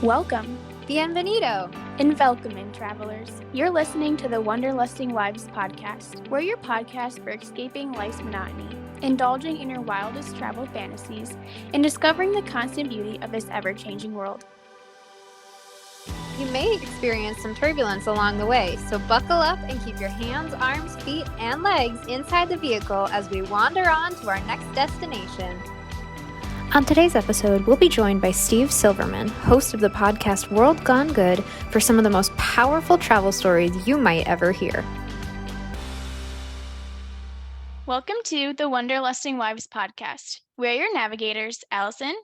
Welcome Bienvenido. and welcome in, travelers. You're listening to the Wanderlusting Wives podcast. We're your podcast for escaping life's monotony, indulging in your wildest travel fantasies, and discovering the constant beauty of this ever-changing world. You may experience some turbulence along the way, so buckle up and keep your hands, arms, feet, and legs inside the vehicle as we wander on to our next destination. On today's episode, we'll be joined by Steve Silverman, host of the podcast World Gone Good, for some of the most powerful travel stories you might ever hear. Welcome to the Wanderlusting Wives podcast. We're your navigators, Allison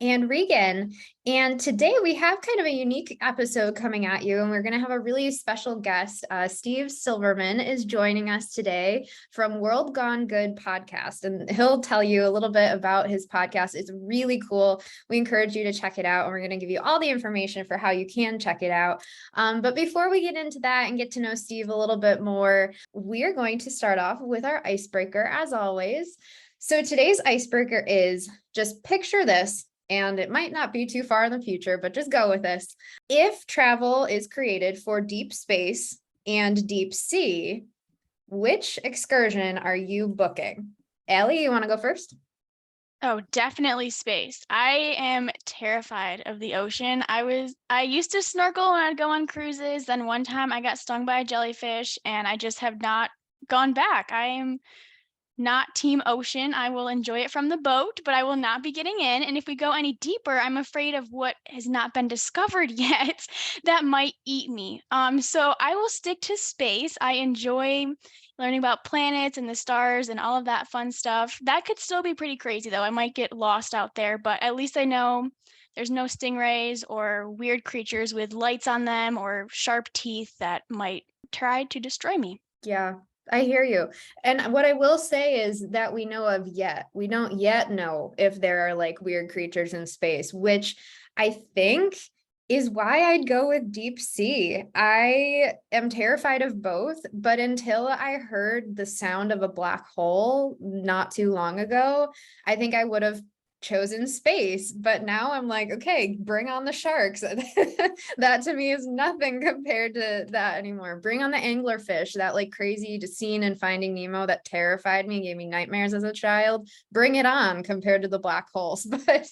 And Regan. And today we have kind of a unique episode coming at you, and we're going to have a really special guest. Steve Silverman is joining us today from World Gone Good podcast, and he'll tell you a little bit about his podcast. It's really cool. We encourage you to check it out, and we're going to give you all the information for how you can check it out. But before we get into that and get to know Steve a little bit more, we're going to start off with our icebreaker, as always. So today's icebreaker is just picture this. And it might not be too far in the future, but just go with this. If travel is created for deep space and deep sea, which excursion are you booking? Allie, you want to go first? Oh, definitely space. I am terrified of the ocean. I used to snorkel when I'd go on cruises. Then one time I got stung by a jellyfish and I just have not gone back. I am not team ocean. I will enjoy it from the boat, but I will not be getting in. And if we go any deeper, I'm afraid of what has not been discovered yet that might eat me. So I will stick to space. I enjoy learning about planets and the stars and all of that fun stuff. That could still be pretty crazy though. I might get lost out there, but at least I know there's no stingrays or weird creatures with lights on them or sharp teeth that might try to destroy me. Yeah, I hear you. And what I will say is that we know of yet. We don't yet know if there are like weird creatures in space, which I think is why I'd go with deep sea. I am terrified of both, but until I heard the sound of a black hole not too long ago, I think I would have chosen space. But now I'm like, okay, bring on the sharks. That to me is nothing compared to that anymore. Bring on the anglerfish, that like crazy scene in Finding Nemo that terrified me, gave me nightmares as a child. Bring it on compared to the black holes. But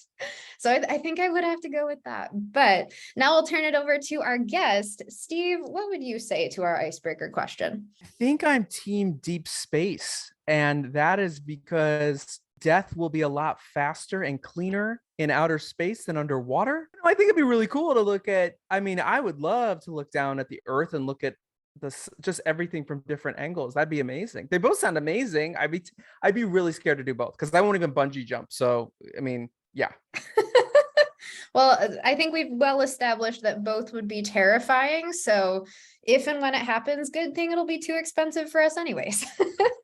so I think I would have to go with that. But now I'll turn it over to our guest. Steve, what would you say to our icebreaker question? I think I'm team deep space, and that is because death will be a lot faster and cleaner in outer space than underwater. I think it'd be really cool to look at. I mean, I would love to look down at the earth and look at this, just everything from different angles. That'd be amazing. They both sound amazing. I'd be really scared to do both because I won't even bungee jump. So, I mean, yeah. Well, I think we've well established that both would be terrifying. So if and when it happens, good thing it'll be too expensive for us anyways.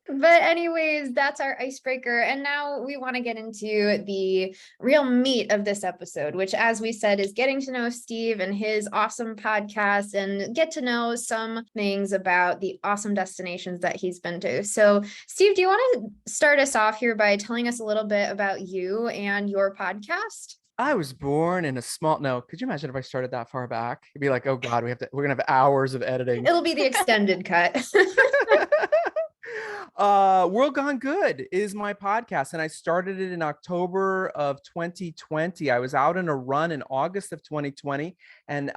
But anyways, that's our icebreaker. And now we want to get into the real meat of this episode, which, as we said, is getting to know Steve and his awesome podcast and get to know some things about the awesome destinations that he's been to. So Steve, do you want to start us off here by telling us a little bit about you and your podcast? I was born in a small, no, could you imagine if I started that far back? It'd be like, oh God, we're gonna have hours of editing. It'll be the extended cut. World Gone Good is my podcast, and I started it in October of 2020. I was out on a run in August of 2020, and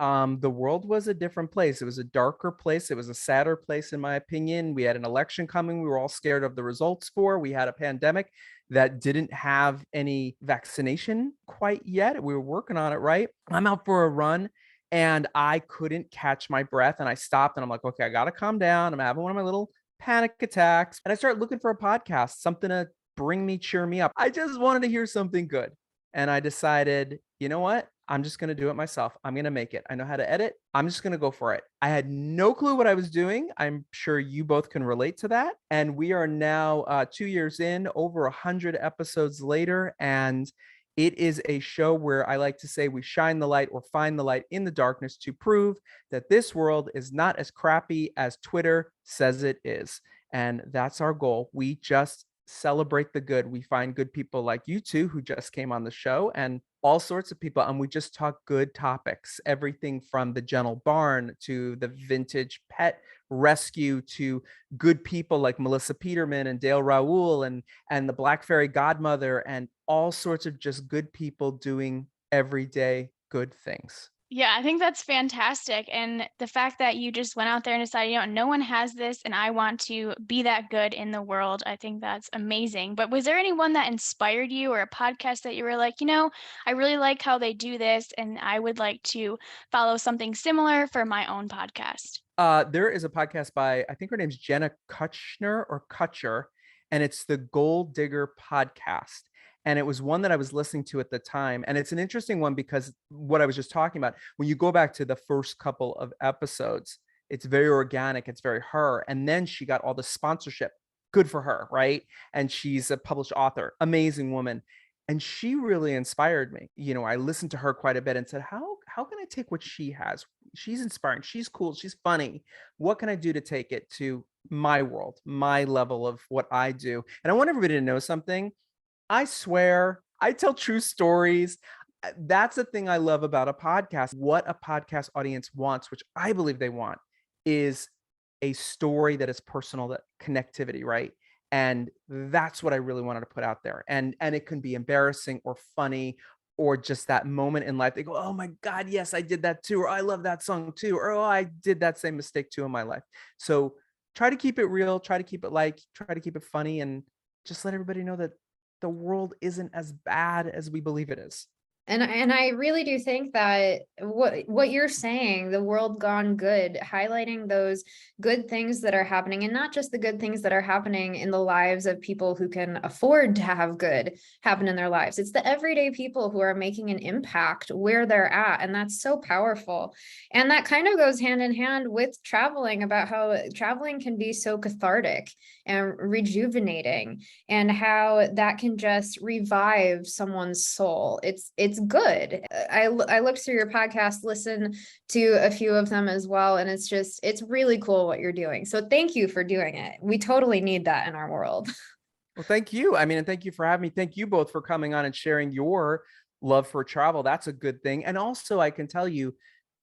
the world was a different place. It was a darker place. It was a sadder place, in my opinion. We had an election coming. We were all scared of the results for. We had a pandemic that didn't have any vaccination quite yet. We were working on it, right? I'm out for a run and I couldn't catch my breath, and I stopped and I'm like, okay, I got to calm down. I'm having one of my little panic attacks. And I started looking for a podcast, something to cheer me up. I just wanted to hear something good. And I decided, you know what? I'm just going to do it myself. I'm going to make it. I know how to edit. I'm just going to go for it. I had no clue what I was doing. I'm sure you both can relate to that. And we are now 2 years in, over 100 episodes later. And it is a show where I like to say we shine the light or find the light in the darkness to prove that this world is not as crappy as Twitter says it is. And that's our goal. We just celebrate the good. We find good people like you two who just came on the show, and all sorts of people. And we just talk good topics, everything from the gentle barn to the vintage pet rescue to good people like Melissa Peterman and Dale Raoul and the Black Fairy Godmother and all sorts of just good people doing everyday good things. Yeah, I think that's fantastic. And the fact that you just went out there and decided, no one has this and I want to be that good in the world, I think that's amazing. But was there anyone that inspired you or a podcast that you were like, I really like how they do this and I would like to follow something similar for my own podcast? There is a podcast by, I think her name's Jenna Kutcher or Kutcher, and it's the Gold Digger podcast. And it was one that I was listening to at the time. And it's an interesting one because what I was just talking about, when you go back to the first couple of episodes, it's very organic, it's very her. And then she got all the sponsorship. Good for her, right? And she's a published author, amazing woman. And she really inspired me. I listened to her quite a bit and said, how can I take what she has? She's inspiring, she's cool, she's funny. What can I do to take it to my world, my level of what I do? And I want everybody to know something. I swear, I tell true stories. That's the thing I love about a podcast. What a podcast audience wants, which I believe they want, is a story that is personal, that connectivity, right? And that's what I really wanted to put out there. And it can be embarrassing or funny or just that moment in life. They go, oh my God, yes, I did that too. Or I love that song too. Or, oh, I did that same mistake too in my life. So try to keep it real, try to keep it light, try to keep it funny, and just let everybody know that the world isn't as bad as we believe it is. And I really do think that what you're saying, the world gone good, highlighting those good things that are happening, and not just the good things that are happening in the lives of people who can afford to have good happen in their lives. It's the everyday people who are making an impact where they're at. And that's so powerful. And that kind of goes hand in hand with traveling, about how traveling can be so cathartic and rejuvenating, and how that can just revive someone's soul. It's good. I looked through your podcast, listened to a few of them as well, and it's really cool what you're doing. So thank you for doing it. We totally need that in our world. Well, thank you. And thank you for having me. Thank you both for coming on and sharing your love for travel. That's a good thing. And also, I can tell you,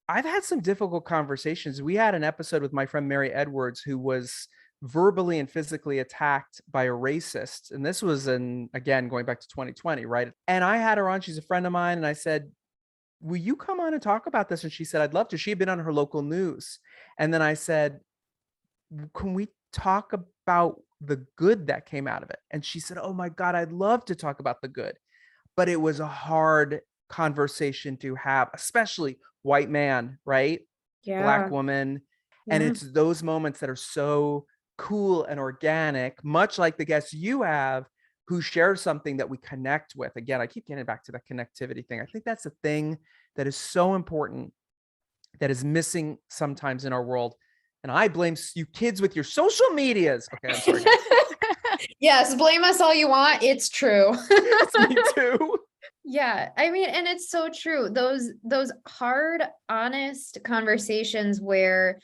I've had some difficult conversations. We had an episode with my friend Mary Edwards, who was verbally and physically attacked by a racist. And this was again, going back to 2020, right? And I had her on, she's a friend of mine. And I said, will you come on and talk about this? And she said, I'd love to. She had been on her local news. And then I said, can we talk about the good that came out of it? And she said, oh my God, I'd love to talk about the good. But it was a hard conversation to have, especially white man, right? Black woman. And it's those moments that are so cool and organic, much like the guests you have who share something that we connect with. Again, I keep getting back to that connectivity thing. I think that's a thing that is so important, that is missing sometimes in our world. And I blame you kids with your social medias. Okay, I'm sorry. Yes, blame us all you want. It's true. Me too. Yeah, and it's so true. Those hard, honest conversations where,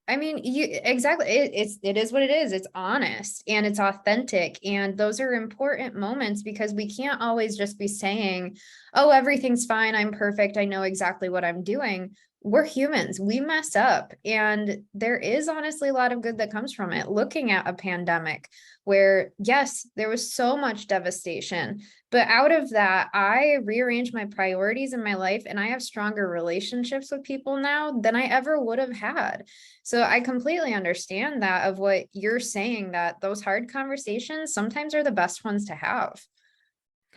exactly, it is what it is. It's honest and it's authentic. And those are important moments because we can't always just be saying, oh, everything's fine, I'm perfect, I know exactly what I'm doing. We're humans, we mess up. And there is honestly a lot of good that comes from it. Looking at a pandemic where, yes, there was so much devastation, but out of that, I rearranged my priorities in my life and I have stronger relationships with people now than I ever would have had. So I completely understand that, of what you're saying, that those hard conversations sometimes are the best ones to have.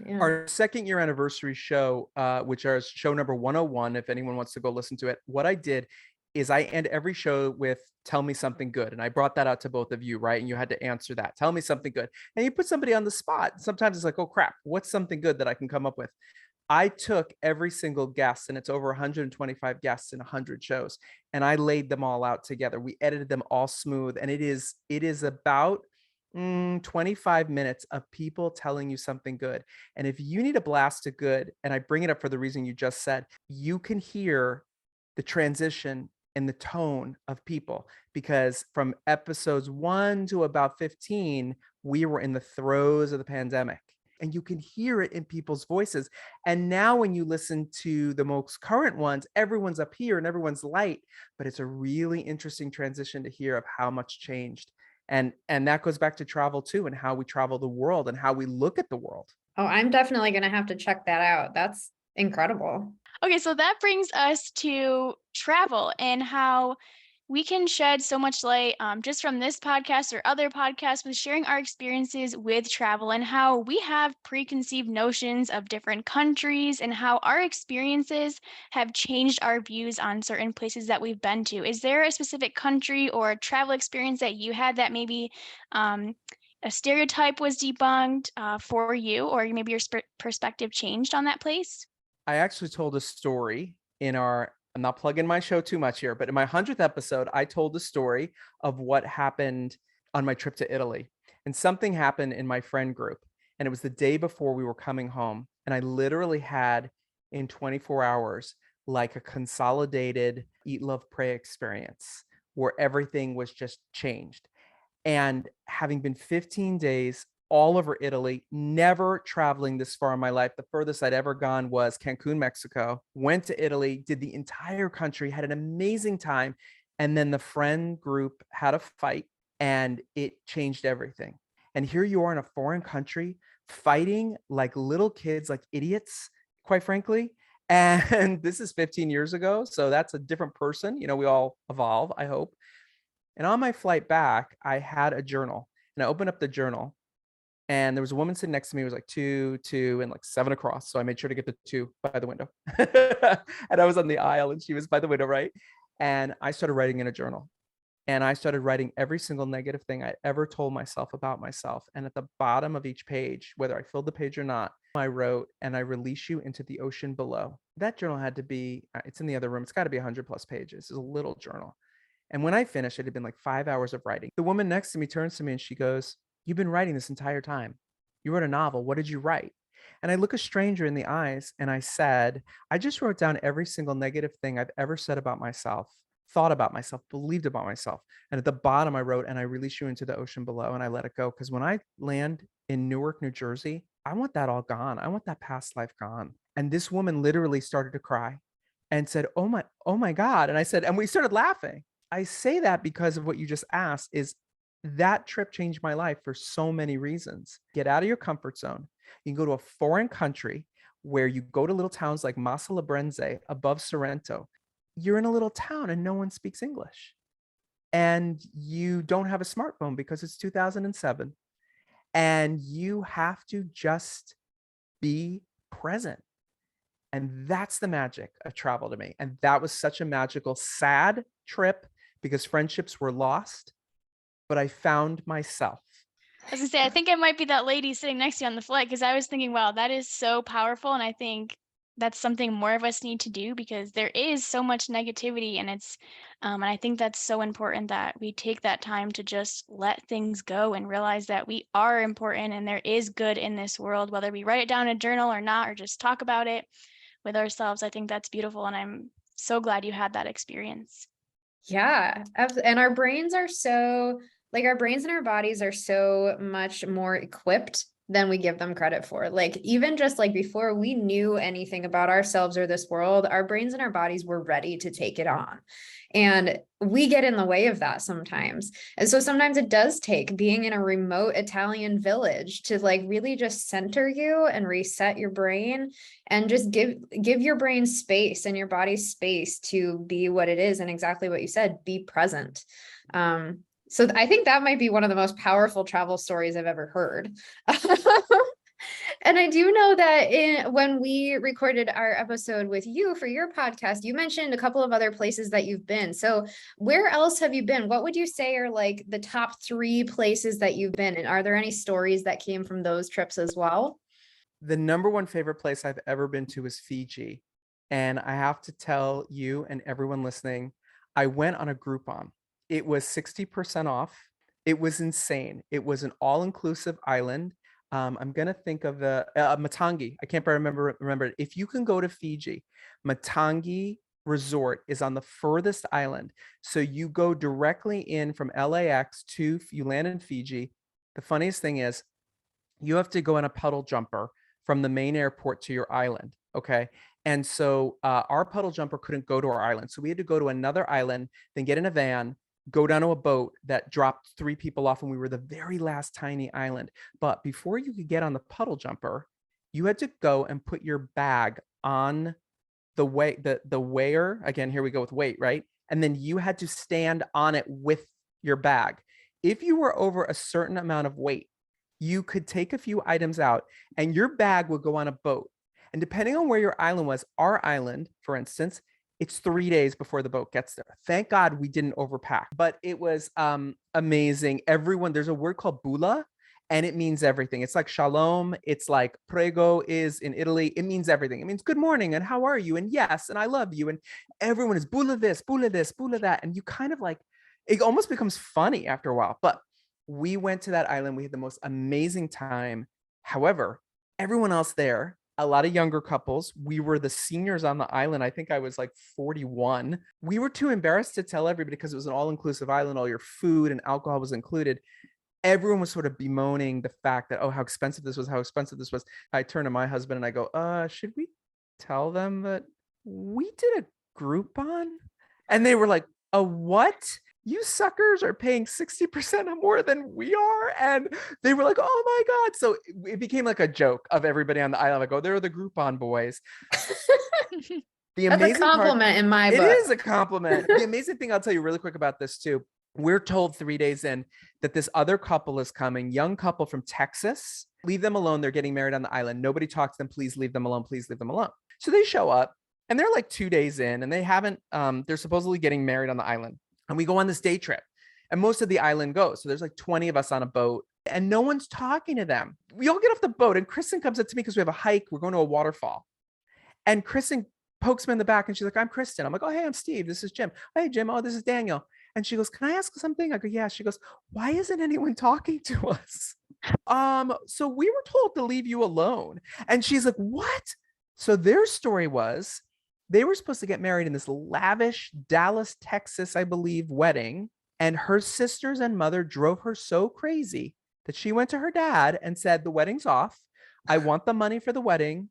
Yeah. Our second year anniversary show, which is show number 101, if anyone wants to go listen to it, what I did is I end every show with tell me something good. And I brought that out to both of you, right? And you had to answer that. Tell me something good. And you put somebody on the spot. Sometimes it's like, oh crap, what's something good that I can come up with? I took every single guest, and it's over 125 guests in 100 shows, and I laid them all out together. We edited them all smooth. And it is about 25 minutes of people telling you something good. And if you need a blast of good, and I bring it up for the reason you just said, you can hear the transition in the tone of people, because from episodes 1 to about 15, we were in the throes of the pandemic. and you can hear it in people's voices. And now when you listen to the most current ones, everyone's up here and everyone's light, but it's a really interesting transition to hear of how much changed. And that goes back to travel too, and how we travel the world and how we look at the world. Oh, I'm definitely going to have to check that out. That's incredible. Okay, so that brings us to travel and how we can shed so much light just from this podcast or other podcasts with sharing our experiences with travel and how we have preconceived notions of different countries and how our experiences have changed our views on certain places that we've been to. Is there a specific country or travel experience that you had that maybe a stereotype was debunked for you, or maybe your perspective changed on that place? I actually told a story in I'm not plugging my show too much here, but in my 100th episode, I told the story of what happened on my trip to Italy. And something happened in my friend group. And it was the day before we were coming home. And I literally had in 24 hours, like a consolidated eat, love, pray experience where everything was just changed. And having been 15 days all over Italy, never traveling this far in my life. The furthest I'd ever gone was Cancun, Mexico. Went to Italy, did the entire country, had an amazing time. And then the friend group had a fight and it changed everything. And here you are in a foreign country fighting like little kids, like idiots, quite frankly. And this is 15 years ago. So that's a different person. You know, we all evolve, I hope. And on my flight back, I had a journal and I opened up the journal and there was a woman sitting next to me. It was like 2, and like 7 across. So I made sure to get the 2 by the window. And I was on the aisle and she was by the window, right? And I started writing in a journal. And I started writing every single negative thing I ever told myself about myself. And at the bottom of each page, whether I filled the page or not, I wrote, and I release you into the ocean below. That journal had to be, it's in the other room. It's got to be 100 plus pages. It's a little journal. And when I finished, it had been like 5 hours of writing. The woman next to me turns to me and she goes, "You've been writing this entire time. You wrote a novel. What did you write?" And I look a stranger in the eyes and I said, "I just wrote down every single negative thing I've ever said about myself, thought about myself, believed about myself." And at the bottom, I wrote, "And I release you into the ocean below," and I let it go. Because when I land in Newark, New Jersey, I want that all gone. I want that past life gone. And this woman literally started to cry and said, oh my God." And I said, and we started laughing. I say that because of what you just asked is that trip changed my life for so many reasons. Get out of your comfort zone. You can go to a foreign country where you go to little towns like Massa Labrenze above Sorrento. You're in a little town and no one speaks English. And you don't have a smartphone because it's 2007. And you have to just be present. And that's the magic of travel to me. And that was such a magical, sad trip because friendships were lost, but I found myself. I was gonna say, I think it might be that lady sitting next to you on the flight because I was thinking, wow, that is so powerful. And I think that's something more of us need to do because there is so much negativity and and I think that's so important that we take that time to just let things go and realize that we are important and there is good in this world, whether we write it down in a journal or not, or just talk about it with ourselves. I think that's beautiful. And I'm so glad you had that experience. Yeah. And our brains are so, like, our brains and our bodies are so much more equipped than we give them credit for. Like, even just like before we knew anything about ourselves or this world, our brains and our bodies were ready to take it on. And we get in the way of that sometimes. And so sometimes it does take being in a remote Italian village to like really just center you and reset your brain and just give your brain space and your body space to be what it is. And exactly what you said, be present. So I think that might be one of the most powerful travel stories I've ever heard. And I do know that when we recorded our episode with you for your podcast, you mentioned a couple of other places that you've been. So where else have you been? What would you say are like the top 3 places that you've been? And are there any stories that came from those trips as well? The number one favorite place I've ever been to is Fiji. And I have to tell you and everyone listening, I went on a Groupon. It was 60% off. It was insane. It was an all-inclusive island. I'm going to think of the Matangi. I can't remember it. If you can go to Fiji, Matangi Resort is on the furthest island. So you go directly in from LAX to, you land in Fiji. The funniest thing is you have to go on a puddle jumper from the main airport to your island. Okay. And so our puddle jumper couldn't go to our island. So we had to go to another island, then get in a van, go down to a boat that dropped 3 people off. And we were the very last tiny island. But before you could get on the puddle jumper, you had to go and put your bag on the weigher. Again, here we go with weight, right? And then you had to stand on it with your bag. If you were over a certain amount of weight, you could take a few items out and your bag would go on a boat. And depending on where your island was, our island, for instance, it's 3 days before the boat gets there. Thank God we didn't overpack, but it was amazing. Everyone, there's a word called bula, and it means everything. It's like shalom. It's like prego is in Italy. It means everything. It means good morning and how are you? And yes, and I love you. And everyone is bula this, bula this, bula that. And you kind of like, it almost becomes funny after a while. But we went to that island. We had the most amazing time. However, everyone else there, a lot of younger couples, we were the seniors on the island. I think I was like 41. We were too embarrassed to tell everybody because it was an all-inclusive island. All your food and alcohol was included. Everyone was sort of bemoaning the fact that, oh, how expensive this was, how expensive this was. I turned to my husband and I go, should we tell them that we did a Groupon? And they were like, a what? You suckers are paying 60% more than we are. And they were like, oh my God. So it became like a joke of everybody on the island. I go, they're the Groupon boys. The That's a compliment in my book. It is a compliment. The amazing thing I'll tell you really quick about this too. We're told 3 days in that this other couple is coming, young couple from Texas. Leave them alone. They're getting married on the island. Nobody talks to them. Please leave them alone. Please leave them alone. So they show up and they're like 2 days in and they haven't, they're supposedly getting married on the island. And we go on this day trip and most of the island goes. So there's like 20 of us on a boat and no one's talking to them. We all get off the boat and Kristen comes up to me because we have a hike. We're going to a waterfall. And Kristen pokes me in the back and she's like, I'm Kristen. I'm like, oh, hey, I'm Steve. This is Jim. Hey, Jim. Oh, this is Daniel. And she goes, can I ask something? I go, yeah. She goes, why isn't anyone talking to us? So we were told to leave you alone. And she's like, what? So their story was they were supposed to get married in this lavish Dallas, Texas, I believe, wedding. And her sisters and mother drove her so crazy that she went to her dad and said, the wedding's off. I want the money for the wedding.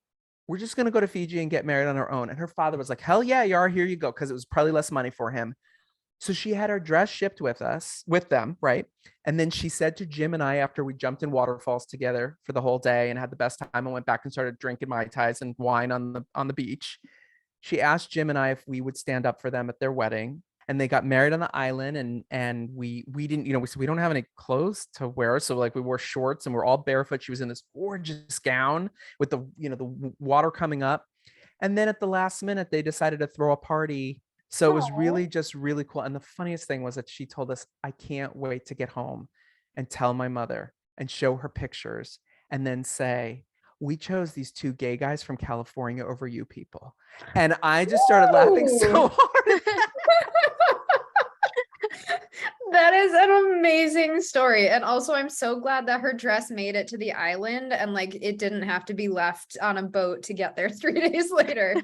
We're just going to go to Fiji and get married on our own. And her father was like, hell yeah, you are. Here you go. Because it was probably less money for him. So she had our dress shipped with them, right? And then she said to Jim and I, after we jumped in waterfalls together for the whole day and had the best time and went back and started drinking Mai Tais and wine on the beach, she asked Jim and I if we would stand up for them at their wedding. And they got married on the island and we didn't, we said, we don't have any clothes to wear. So like we wore shorts and we're all barefoot. She was in this gorgeous gown with the water coming up. And then at the last minute, they decided to throw a party. So it was really just really cool. And the funniest thing was that she told us, I can't wait to get home and tell my mother and show her pictures and then say, we chose these 2 gay guys from California over you people. And I just started laughing so hard. That is an amazing story. And also, I'm so glad that her dress made it to the island and like it didn't have to be left on a boat to get there 3 days later.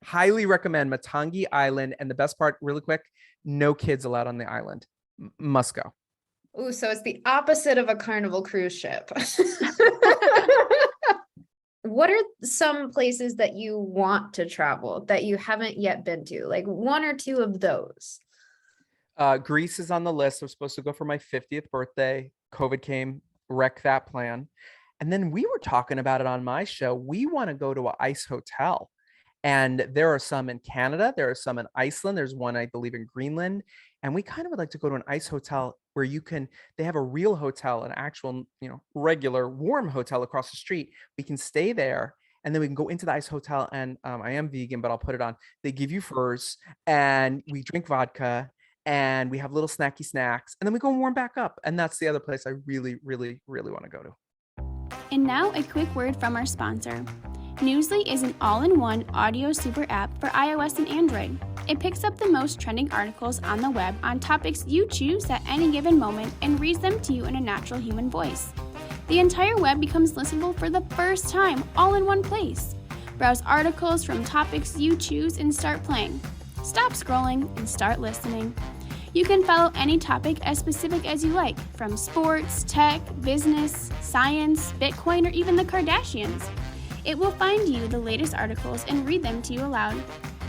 Highly recommend Matangi Island. And the best part, really quick, no kids allowed on the island. Must go. Ooh, so it's the opposite of a Carnival cruise ship. What are some places that you want to travel that you haven't yet been to? Like 1 or 2 of those. Greece is on the list. I was supposed to go for my 50th birthday. COVID came, wrecked that plan. And then we were talking about it on my show. We want to go to an ice hotel. And there are some in Canada. There are some in Iceland. There's one, I believe, in Greenland. And we kind of would like to go to an ice hotel where they have a real hotel, an actual, regular warm hotel across the street. We can stay there. And then we can go into the ice hotel. And I am vegan, but I'll put it on. They give you furs and we drink vodka. And we have little snacky snacks, and then we go and warm back up. And that's the other place I really, really, really want to go to. And now a quick word from our sponsor. Newsly is an all-in-one audio super app for iOS and Android. It picks up the most trending articles on the web on topics you choose at any given moment and reads them to you in a natural human voice. The entire web becomes listenable for the first time, all in one place. Browse articles from topics you choose and start playing. Stop scrolling and start listening. You can follow any topic as specific as you like, from sports, tech, business, science, Bitcoin, or even the Kardashians. It will find you the latest articles and read them to you aloud.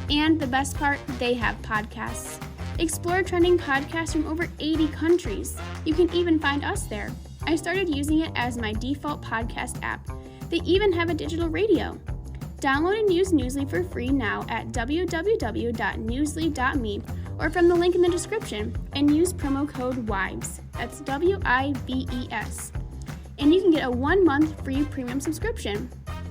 And the best part, they have podcasts. Explore trending podcasts from over 80 countries. You can even find us there. I started using it as my default podcast app. They even have a digital radio. Download and use Newsly for free now at www.newsly.me or from the link in the description, and use promo code WIVES. That's WIVES. And you can get a 1-month free premium subscription.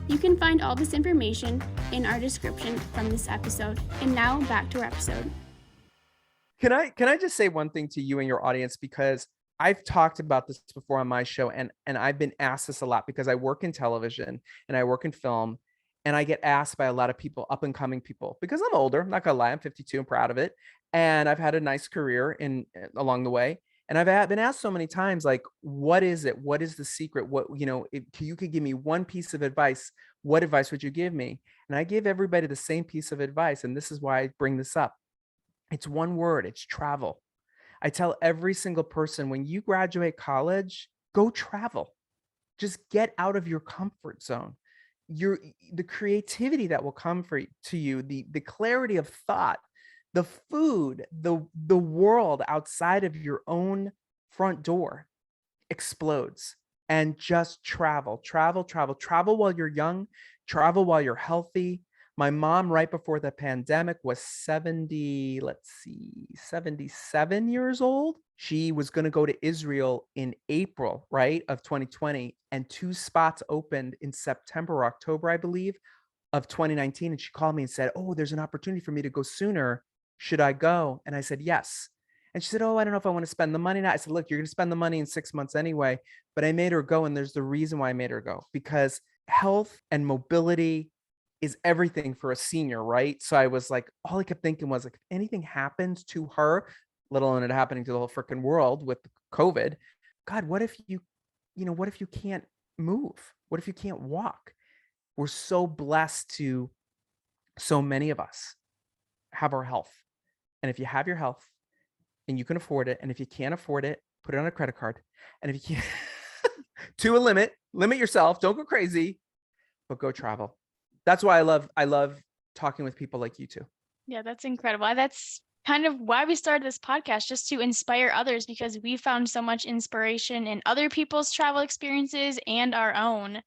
You can find all this information in our description from this episode. And now back to our episode. Can I just say one thing to you and your audience, because I've talked about this before on my show, and I've been asked this a lot because I work in television and I work in film, and I get asked by a lot of people, up and coming people, because I'm older, I'm not gonna lie, I'm 52, I'm proud of it. And I've had a nice career along the way. And I've been asked so many times, like, what is it? What is the secret? What, if you could give me one piece of advice, what advice would you give me? And I give everybody the same piece of advice. And this is why I bring this up. It's one word, it's travel. I tell every single person, when you graduate college, go travel. Just get out of your comfort zone. The creativity that will come to you, the clarity of thought, the food, the world outside of your own front door explodes. And just travel while you're young, travel while you're healthy. My mom, right before the pandemic, was 77 years old. She was going to go to Israel in April, right, of 2020, and 2 spots opened in September or October, I believe, of 2019. And she called me and said, "Oh, there's an opportunity for me to go sooner. Should I go?" And I said, "Yes." And she said, "Oh, I don't know if I want to spend the money now." I said, "Look, you're going to spend the money in 6 months anyway." But I made her go. And there's the reason why I made her go, because health and mobility is everything for a senior, right? So I was like, all I kept thinking was, like, if anything happens to her, let alone it happening to the whole freaking world with COVID, God, what if what if you can't move? What if you can't walk? We're so blessed to, so many of us have our health. And if you have your health and you can afford it, and if you can't afford it, put it on a credit card. And if you can't, to a limit yourself, don't go crazy, but go travel. That's why I love talking with people like you two. Yeah, that's incredible. That's kind of why we started this podcast, just to inspire others, because we found so much inspiration in other people's travel experiences and our own.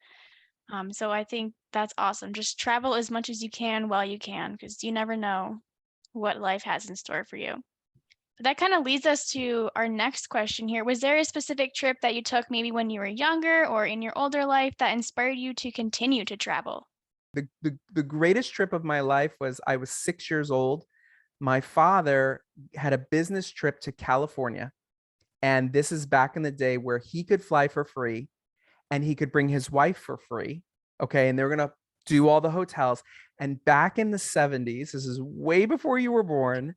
So I think that's awesome. Just travel as much as you can while you can, because you never know what life has in store for you. That kind of leads us to our next question here. Was there a specific trip that you took maybe when you were younger or in your older life that inspired you to continue to travel? The greatest trip of my life was, I was 6 years old. My father had a business trip to California. And this is back in the day where he could fly for free and he could bring his wife for free. Okay. And they're going to do all the hotels. And back in the 70s, this is way before you were born,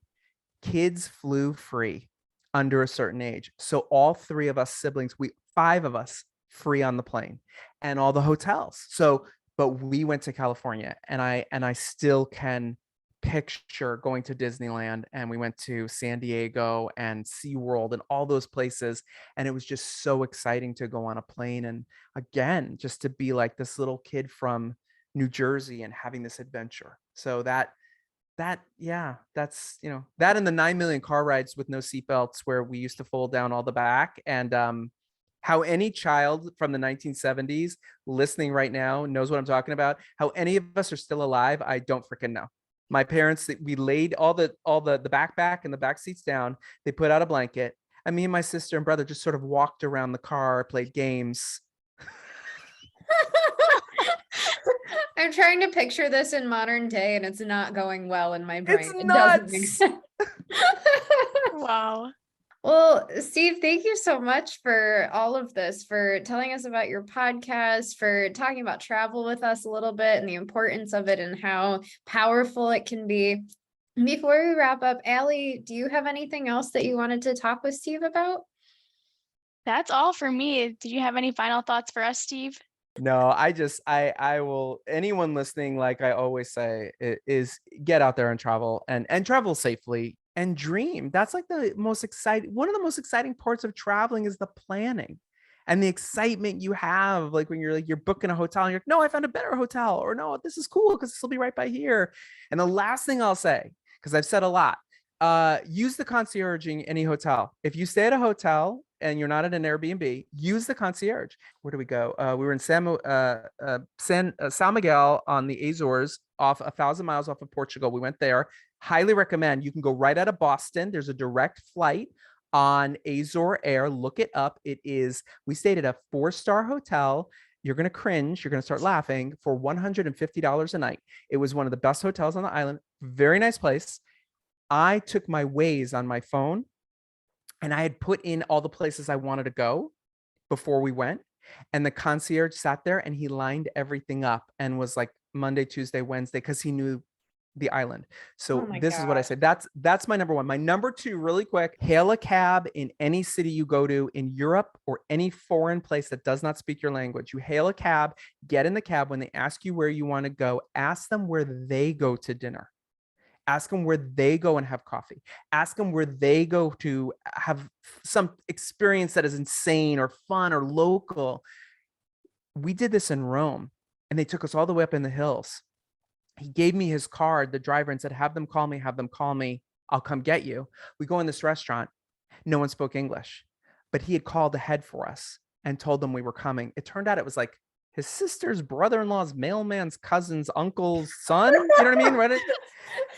kids flew free under a certain age. So all 3 of us siblings, 5 of us, free on the plane and all the hotels. So, but we went to California, and I still can picture going to Disneyland, and we went to San Diego and SeaWorld and all those places. And it was just so exciting to go on a plane. And again, just to be like this little kid from New Jersey and having this adventure. So that's, that and the 9 million car rides with no seatbelts, where we used to fold down all the back. And how any child from the 1970s listening right now knows what I'm talking about. How any of us are still alive, I don't freaking know. My parents, we laid all the backpack and the back seats down. They put out a blanket, and me and my sister and brother just sort of walked around the car, played games. I'm trying to picture this in modern day, and it's not going well in my brain. It's It nuts. doesn't make sense. Wow. Well, Steve, thank you so much for all of this, for telling us about your podcast, for talking about travel with us a little bit and the importance of it and how powerful it can be. Before we wrap up, Allie, do you have anything else that you wanted to talk with Steve about? That's all for me. Did you have any final thoughts for us, Steve? No, I will, anyone listening, like I always say, is get out there and travel, and travel safely. and dream. That's like one of the most exciting parts of traveling is the planning and the excitement you have. Like when you're booking a hotel and you're like, no, I found a better hotel, or no, this is cool because this will be right by here. And the last thing I'll say, because I've said a lot, use the concierge in any hotel. If you stay at a hotel and you're not at an Airbnb, use the concierge. Where do we go? We were in San Miguel on the Azores, off 1,000 miles off of Portugal. We went there. Highly recommend. You can go right out of Boston. There's a direct flight on Azor Air. Look it up. We stayed at a 4-star hotel. You're going to cringe. You're going to start laughing, for $150 a night. It was one of the best hotels on the island. Very nice place. I took my Waze on my phone and I had put in all the places I wanted to go before we went. And the concierge sat there and he lined everything up and was like Monday, Tuesday, Wednesday, because he knew the island. So this is what I say. That's my number one. My number two, really quick, hail a cab in any city you go to in Europe or any foreign place that does not speak your language. You hail a cab, get in the cab. When they ask you where you want to go, ask them where they go to dinner. Ask them where they go and have coffee. Ask them where they go to have some experience that is insane or fun or local. We did this in Rome and they took us all the way up in the hills. He gave me his card, the driver, and said, have them call me. I'll come get you. We go in this restaurant. No one spoke English, but he had called ahead for us and told them we were coming. It turned out it was like his sister's brother-in-law's mailman's cousin's uncle's son. You know what I mean? Right?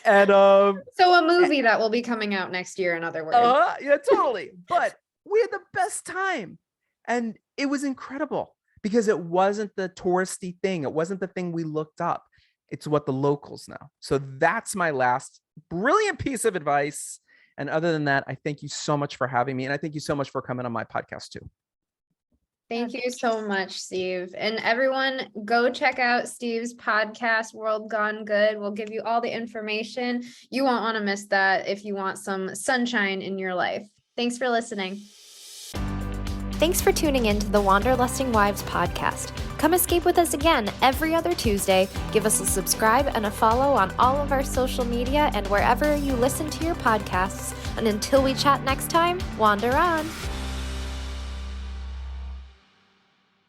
And so a movie that will be coming out next year, in other words. Yeah, totally. But we had the best time. And it was incredible because it wasn't the touristy thing. It wasn't the thing we looked up. It's what the locals know. So that's my last brilliant piece of advice. And other than that, I thank you so much for having me. And I thank you so much for coming on my podcast too. Thank you so much, Steve. And everyone, go check out Steve's podcast, World Gone Good. We'll give you all the information. You won't want to miss that if you want some sunshine in your life. Thanks for listening. Thanks for tuning in to the Wanderlusting Wives podcast. Come escape with us again every other Tuesday. Give us a subscribe and a follow on all of our social media and wherever you listen to your podcasts. And until we chat next time, wander on.